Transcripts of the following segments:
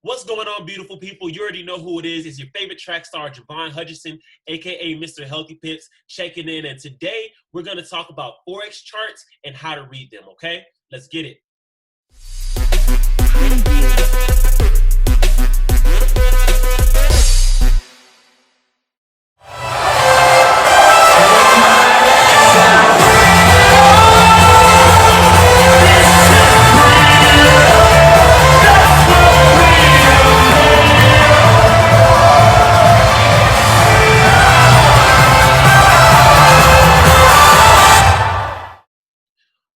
What's going on, beautiful people? You already know who it is. It's your favorite track star, Javon Hutchinson, aka Mr. Healthy Pips, checking in. And today we're going to talk about Forex charts and how to read them, okay? Let's get it.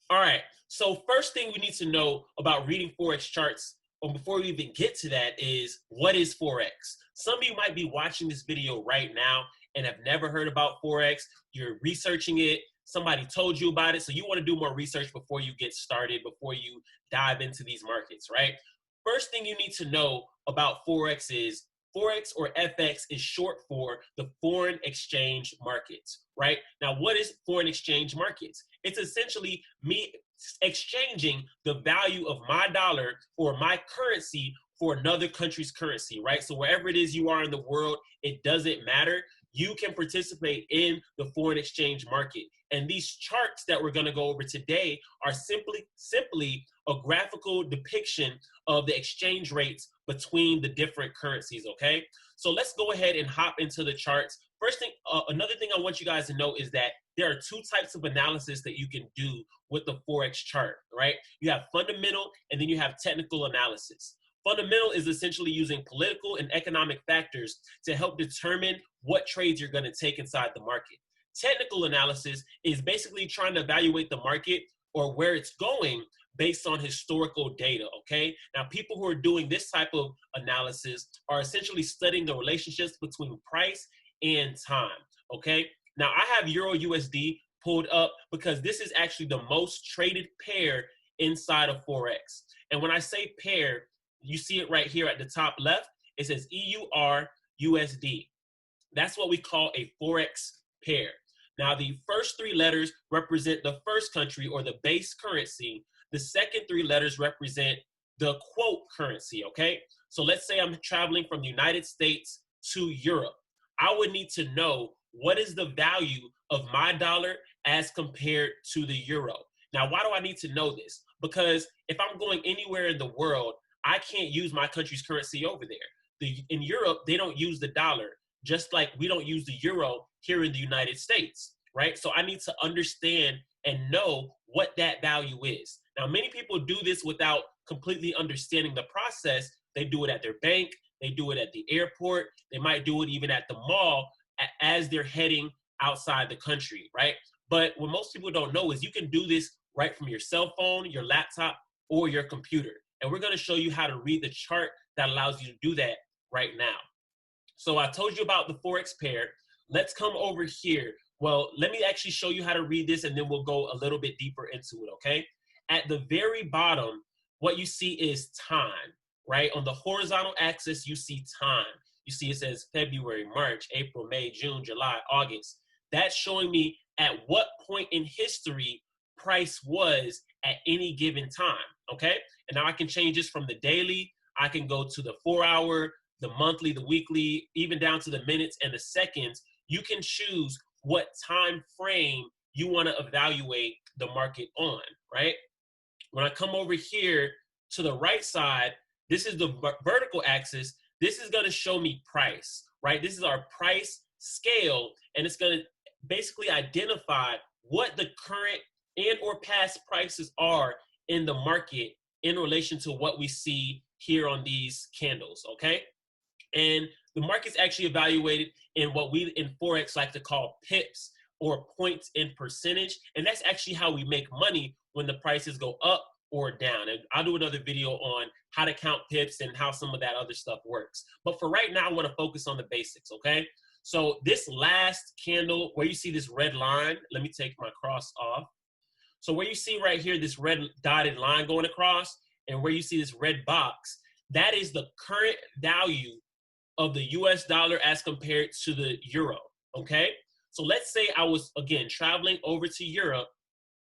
All right, so first thing we need to know about reading Forex charts, or before we even get to that, is what is Forex? Some of you might be watching this video right now and have never heard about Forex. You're researching it, somebody told you about it, so you want to do more research before you get started, before you dive into these markets, right? First thing you need to know about Forex is Forex, or FX, is short for the foreign exchange markets, right? Now, what is foreign exchange markets? It's essentially me exchanging the value of my dollar or my currency for another country's currency, right? So wherever it is you are in the world, it doesn't matter. You can participate in the foreign exchange market. And these charts that we're going to go over today are simply a graphical depiction of the exchange rates between the different currencies, okay? So let's go ahead and hop into the charts. First thing, another thing I want you guys to know is that there are two types of analysis that you can do with the Forex chart, right? You have fundamental and then you have technical analysis. Fundamental is essentially using political and economic factors to help determine what trades you're going to take inside the market. Technical analysis is basically trying to evaluate the market or where it's going based on historical data, okay? Now, people who are doing this type of analysis are essentially studying the relationships between price and time, okay? Now, I have Euro USD pulled up because this is actually the most traded pair inside of Forex. And when I say pair, you see it right here at the top left. It says EUR USD. That's what we call a Forex pair. Now, the first three letters represent the first country or the base currency. The second three letters represent the quote currency, okay? So let's say I'm traveling from the United States to Europe. I would need to know what is the value of my dollar as compared to the euro. Now, why do I need to know this? Because if I'm going anywhere in the world, I can't use my country's currency over there. In Europe, they don't use the dollar, just like we don't use the euro here in the United States, right? So I need to understand and know what that value is. Now, many people do this without completely understanding the process. They do it at their bank, they do it at the airport, they might do it even at the mall as they're heading outside the country, right? But what most people don't know is you can do this right from your cell phone, your laptop, or your computer. And we're going to show you how to read the chart that allows you to do that right now. So I told you about the Forex pair. Let's come over here. Well, let me actually show you how to read this, and then we'll go a little bit deeper into it, okay? At the very bottom, what you see is time, right? On the horizontal axis, you see time. You see it says February, March, April, May, June, July, August. That's showing me at what point in history price was at any given time, okay? And now I can change this from the daily. I can go to the 4 hour, the monthly, the weekly, even down to the minutes and the seconds. You can choose what time frame you want to evaluate the market on, right? When I come over here to the right side, this is the vertical axis. This is going to show me price, right? This is our price scale, and it's going to basically identify what the current and or past prices are in the market in relation to what we see here on these candles, okay? And the market's actually evaluated in what we in Forex like to call pips, or points in percentage. And that's actually how we make money when the prices go up or down. And I'll do another video on how to count pips and how some of that other stuff works. But for right now, I want to focus on the basics, okay? So this last candle, where you see this red line, let me take my cross off. So where you see right here, this red dotted line going across, and where you see this red box, that is the current value of the US dollar as compared to the euro, okay? So let's say I was, again, traveling over to Europe.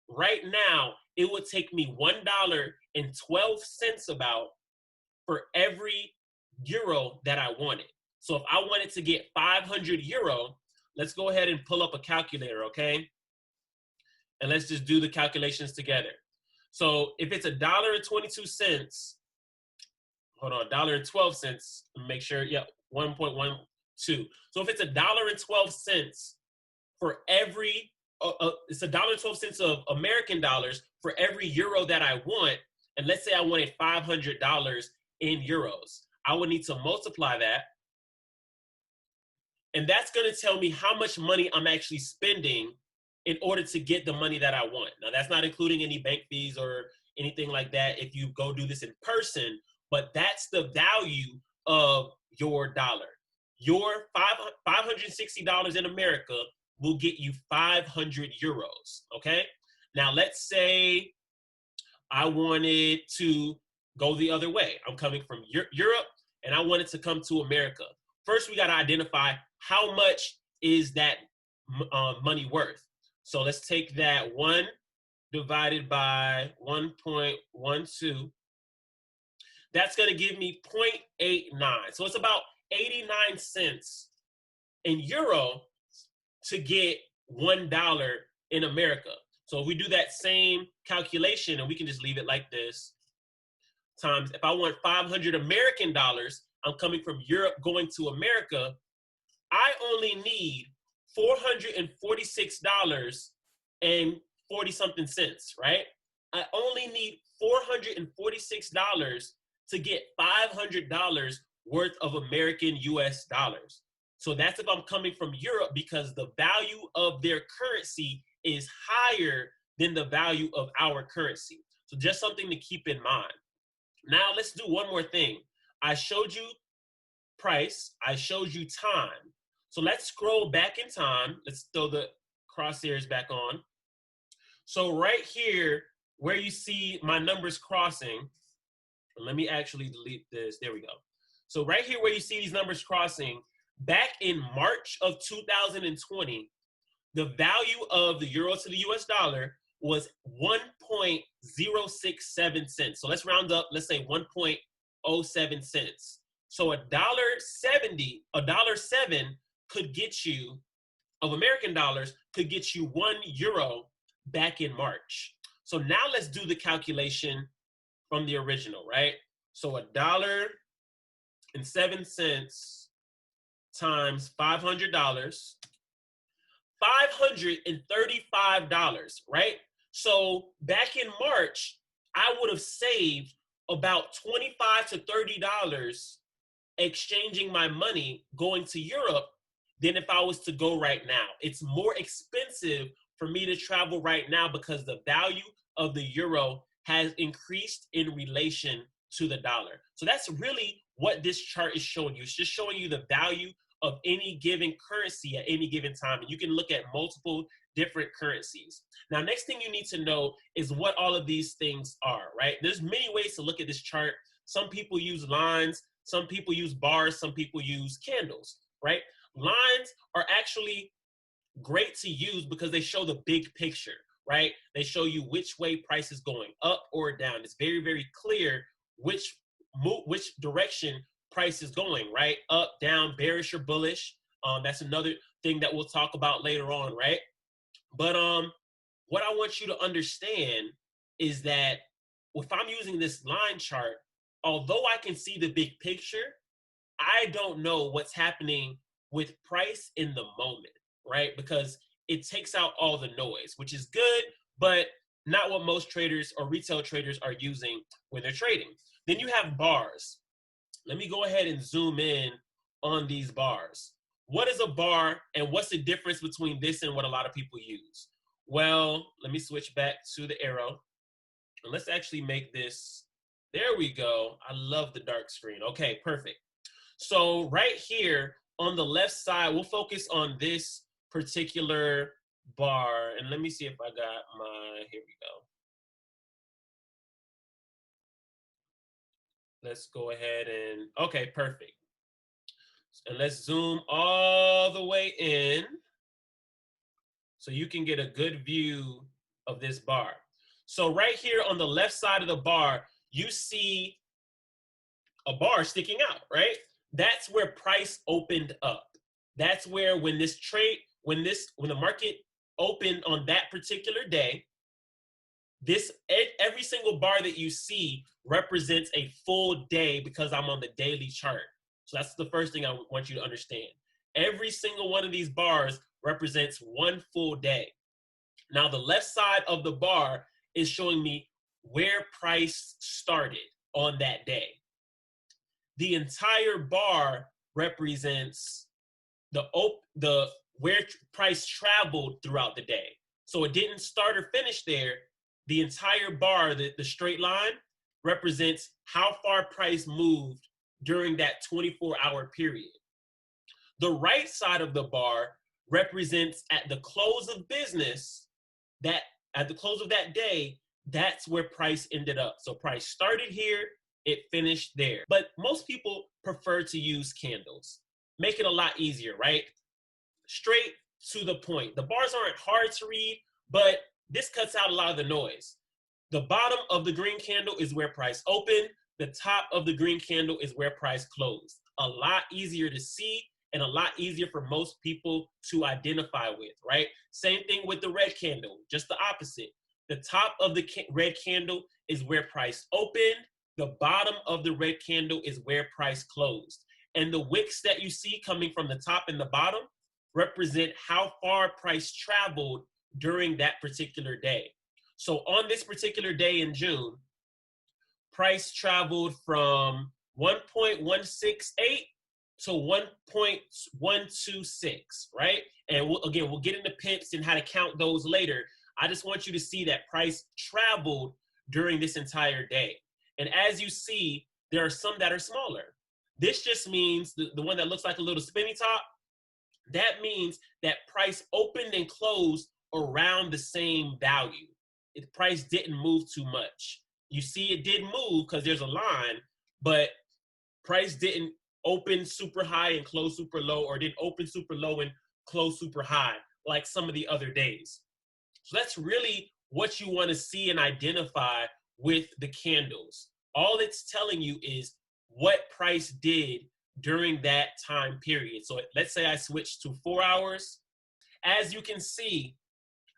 Right now, it would take me $1.12 about for every euro that I wanted. So if I wanted to get 500 euro, let's go ahead and pull up a calculator, okay? And let's just do the calculations together. So if it's $1.22, hold on, $1.12, make sure, yeah, 1.12. So if it's $1.12 for every, it's $1.12 of American dollars for every euro that I want, and let's say I wanted $500 in euros, I would need to multiply that, and that's going to tell me how much money I'm actually spending in order to get the money that I want. Now, that's not including any bank fees or anything like that if you go do this in person, but that's the value of your dollar. Your $560 in America will get you 500 euros, okay? Now, let's say I wanted to go the other way. I'm coming from Europe, and I wanted to come to America. First, we got to identify how much is that money worth. So let's take that 1 divided by 1.12. That's going to give me 0.89. So it's about 89 cents in euro to get $1 in America. So if we do that same calculation, and we can just leave it like this, times, if I want 500 American dollars, I'm coming from Europe going to America, I only need $446 and 40 something cents, right? I only need $446 to get $500 worth of American US dollars. So that's if I'm coming from Europe, because the value of their currency is higher than the value of our currency. So just something to keep in mind. Now let's do one more thing. I showed you price, I showed you time. So let's scroll back in time. Let's throw the crosshairs back on. So right here, where you see my numbers crossing, let me actually delete this. There we go. So right here where you see these numbers crossing, back in March of 2020, the value of the euro to the US dollar was 1.067 cents. So let's round up, let's say 1.07 cents. So $1.07 could get you, of American dollars, could get you 1 euro back in March. So now let's do the calculation from the original, right? So $1.07 times $500, $535, right? So back in March, I would have saved about $25 to $30 exchanging my money going to Europe than if I was to go right now. It's more expensive for me to travel right now because the value of the euro has increased in relation to the dollar. So that's really what this chart is showing you. It's just showing you the value of any given currency at any given time. And you can look at multiple different currencies. Now, next thing you need to know is what all of these things are, right? There's many ways to look at this chart. Some people use lines, some people use bars, some people use candles, right? Lines are actually great to use because they show the big picture, right? They show you which way price is going, up or down. It's very, very clear which direction price is going, right? Up, down, bearish or bullish. That's another thing that we'll talk about later on, right? But what I want you to understand is that if I'm using this line chart, although I can see the big picture, I don't know what's happening with price in the moment, right? Because it takes out all the noise, which is good, but not what most traders or retail traders are using when they're trading. Then you have bars. Let me go ahead and zoom in on these bars. What is a bar and what's the difference between this and what a lot of people use? Well, let me switch back to the arrow and let's actually make this, there we go. I love the dark screen. Okay, perfect. So right here on the left side, we'll focus on this particular bar. And let me see if I got my, here we go. Let's go ahead and, okay, perfect. And let's zoom all the way in so you can get a good view of this bar. So right here on the left side of the bar, you see a bar sticking out, right? That's where price opened up. That's where when the market opened on that particular day, every single bar that you see represents a full day because I'm on the daily chart. So that's the first thing I want you to understand. Every single one of these bars represents one full day. Now the left side of the bar is showing me where price started on that day. The entire bar represents the where price traveled throughout the day. So it didn't start or finish there. The entire bar, the straight line, represents how far price moved during that 24-hour period. The right side of the bar represents at the close of business, that at the close of that day, that's where price ended up. So price started here, it finished there. But most people prefer to use candles. Make it a lot easier, right? Straight to the point. The bars aren't hard to read, but this cuts out a lot of the noise. The bottom of the green candle is where price opened. The top of the green candle is where price closed. A lot easier to see and a lot easier for most people to identify with, right? Same thing with the red candle, just the opposite. The top of the red candle is where price opened. The bottom of the red candle is where price closed. And the wicks that you see coming from the top and the bottom represent how far price traveled during that particular day. So on this particular day in June, price traveled from 1.168 to 1.126, right? And we'll get into pips and how to count those later. I just want you to see that price traveled during this entire day. And as you see, there are some that are smaller. This just means the one that looks like a little spinny top, that means that price opened and closed around the same value. The price didn't move too much. You see it did move because there's a line, but price didn't open super high and close super low, or didn't open super low and close super high like some of the other days. So that's really what you want to see and identify with the candles. All it's telling you is what price did during that time period. So let's say I switch to 4 hours. As you can see,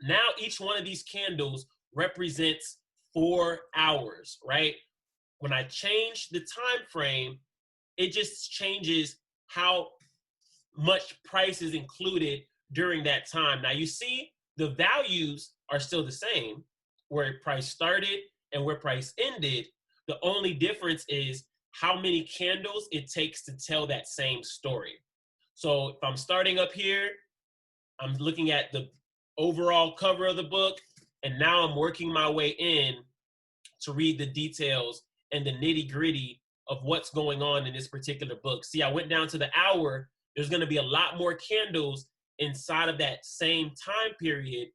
now each one of these candles represents 4 hours, right? When I change the time frame, it just changes how much price is included during that time. Now you see the values are still the same, where price started and where price ended. The only difference is how many candles it takes to tell that same story. So if I'm starting up here, I'm looking at the overall cover of the book, and now I'm working my way in to read the details and the nitty-gritty of what's going on in this particular book. See, I went down to the hour. There's going to be a lot more candles inside of that same time period,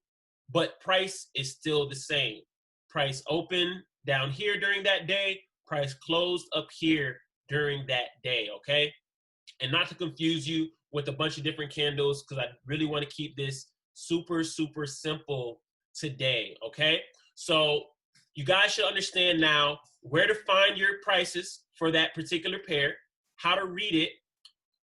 but price is still the same. Price opened down here during that day, price closed up here during that day, okay? And not to confuse you with a bunch of different candles, because I really want to keep this super, super simple today, okay? So you guys should understand now where to find your prices for that particular pair, how to read it,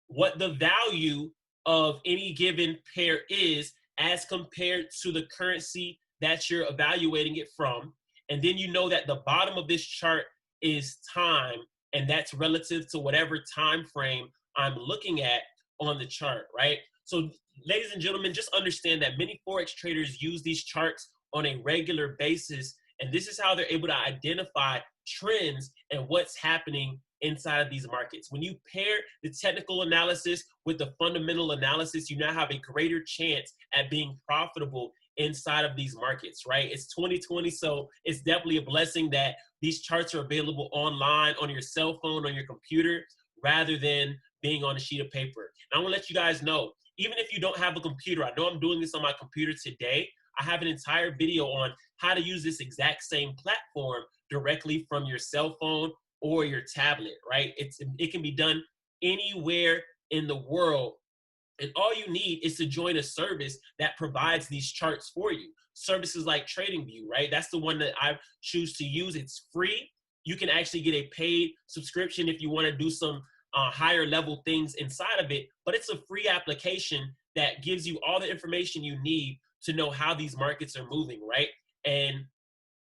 what the value of any given pair is as compared to the currency that you're evaluating it from. And then you know that the bottom of this chart is time, and that's relative to whatever time frame I'm looking at on the chart, right? So ladies and gentlemen, just understand that many Forex traders use these charts on a regular basis, and this is how they're able to identify trends and what's happening inside of these markets. When you pair the technical analysis with the fundamental analysis, you now have a greater chance at being profitable inside of these markets, right? It's 2020, so it's definitely a blessing that these charts are available online on your cell phone, on your computer, rather than being on a sheet of paper. And I want to let you guys know, even if you don't have a computer, I know I'm doing this on my computer today. I have an entire video on how to use this exact same platform directly from your cell phone or your tablet, right? It can be done anywhere in the world. And all you need is to join a service that provides these charts for you. Services like TradingView, right? That's the one that I choose to use. It's free. You can actually get a paid subscription if you want to do some higher level things inside of it, but it's a free application that gives you all the information you need to know how these markets are moving, right? And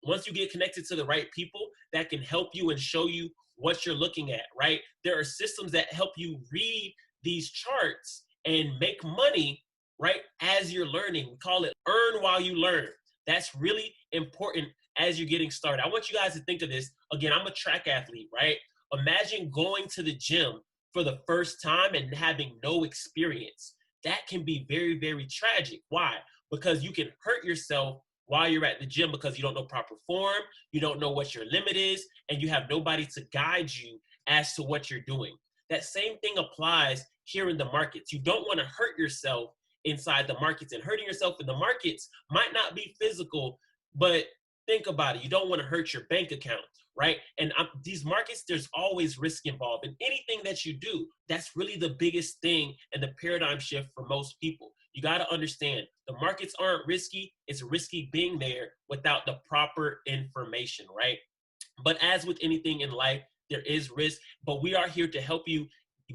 once you get connected to the right people that can help you and show you what you're looking at, right? There are systems that help you read these charts and make money, right, as you're learning. We call it earn while you learn. That's really important as you're getting started. I want you guys to think of this. Again, I'm a track athlete, right? Imagine going to the gym for the first time and having no experience. That can be very, very tragic. Why? Because you can hurt yourself while you're at the gym because you don't know proper form, you don't know what your limit is, and you have nobody to guide you as to what you're doing. That same thing applies here in the markets. You don't want to hurt yourself inside the markets, and hurting yourself in the markets might not be physical, but think about it. You don't want to hurt your bank account, right? And these markets, there's always risk involved in anything that you do. That's really the biggest thing and the paradigm shift for most people. You got to understand the markets aren't risky. It's risky being there without the proper information, right? But as with anything in life, there is risk, but we are here to help you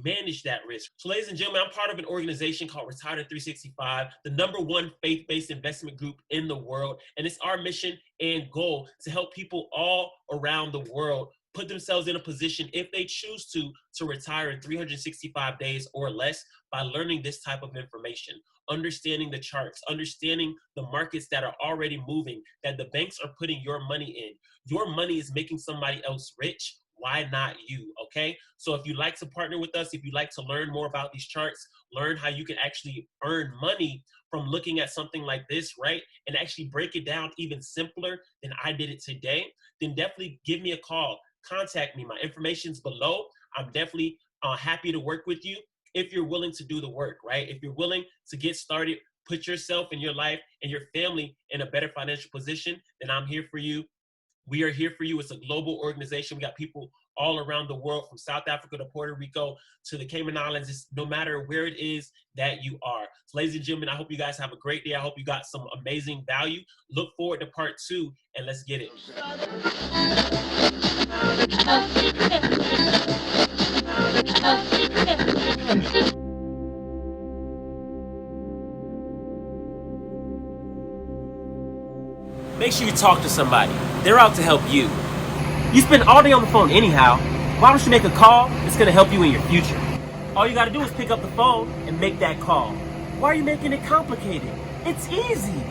manage that risk. So ladies and gentlemen, I'm part of an organization called Retired at 365, the #1 faith-based investment group in the world. And it's our mission and goal to help people all around the world put themselves in a position, if they choose to retire in 365 days or less by learning this type of information, understanding the charts, understanding the markets that are already moving, that the banks are putting your money in. Your money is making somebody else rich. Why not you, okay? So if you'd like to partner with us, if you'd like to learn more about these charts, learn how you can actually earn money from looking at something like this, right? And actually break it down even simpler than I did it today, then definitely give me a call. Contact me. My information's below. I'm definitely happy to work with you if you're willing to do the work, right? If you're willing to get started, put yourself and your life and your family in a better financial position, then I'm here for you. We are here for you. It's a global organization. We got people all around the world, from South Africa to Puerto Rico to the Cayman Islands. It's no matter where it is that you are. So ladies and gentlemen, I hope you guys have a great day. I hope you got some amazing value. Look forward to part 2, and let's get it. Make sure you talk to somebody. They're out to help you. You spend all day on the phone anyhow. Why don't you make a call that's going to help you in your future? All you got to do is pick up the phone and make that call. Why are you making it complicated? It's easy.